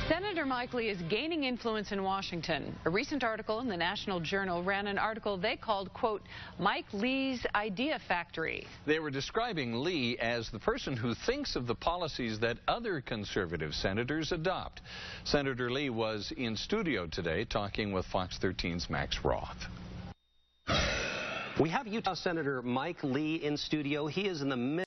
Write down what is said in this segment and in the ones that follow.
Senator Mike Lee is gaining influence in Washington. A recent article in the National Journal ran an article they called, quote, Mike Lee's Idea Factory. They were describing Lee as the person who thinks of the policies that other conservative senators adopt. Senator Lee was in studio today talking with Fox 13's Max Roth. We have Utah Senator Mike Lee in studio. He is in the midst of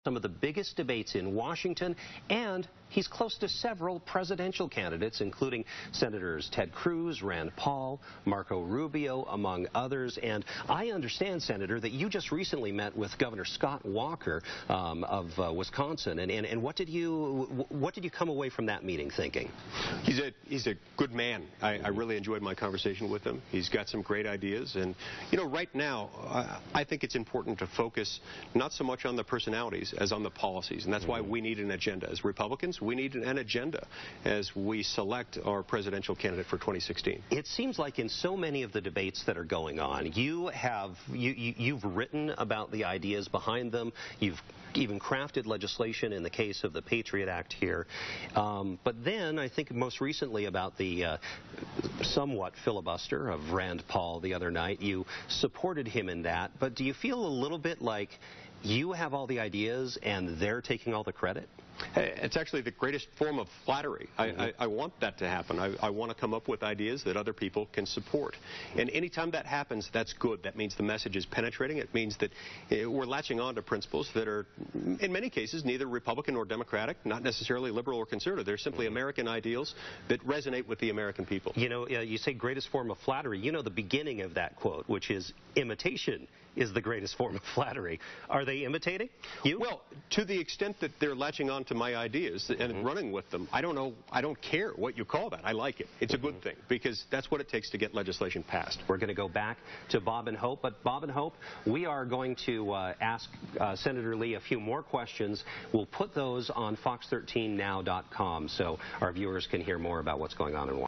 some of the biggest debates in Washington, and he's close to several presidential candidates, including Senators Ted Cruz, Rand Paul, Marco Rubio, among others. And I understand, Senator, that you just recently met with Governor Scott Walker of Wisconsin. And what did you come away from that meeting thinking? He's a good man. I really enjoyed my conversation with him. He's got some great ideas. And, you know, right now, I think it's important to focus not so much on the personalities as on the policies. And that's why we need an agenda. As Republicans, we need an agenda as we select our presidential candidate for 2016. It seems like in so many of the debates that are going on, you've written about the ideas behind them. You've even crafted legislation in the case of the Patriot Act here. But then I think most recently about the somewhat filibuster of Rand Paul the other night. You supported him in that. But do you feel a little bit like you have all the ideas and they're taking all the credit? It's actually the greatest form of flattery. I want that to happen. I want to come up with ideas that other people can support. And anytime that happens, that's good. That means the message is penetrating. It means that we're latching on to principles that are, in many cases, neither Republican or Democratic, not necessarily liberal or conservative. They're simply American ideals that resonate with the American people. You know, you say greatest form of flattery. You know the beginning of that quote, which is imitation is the greatest form of flattery. Are they imitating you? Well, to the extent that they're latching on to my ideas and running with them, I don't know, I don't care what you call that. I like it. It's a good thing because that's what it takes to get legislation passed. We're going to go back to Bob and Hope, but Bob and Hope, we are going to ask Senator Lee a few more questions. We'll put those on fox13now.com so our viewers can hear more about what's going on in Washington.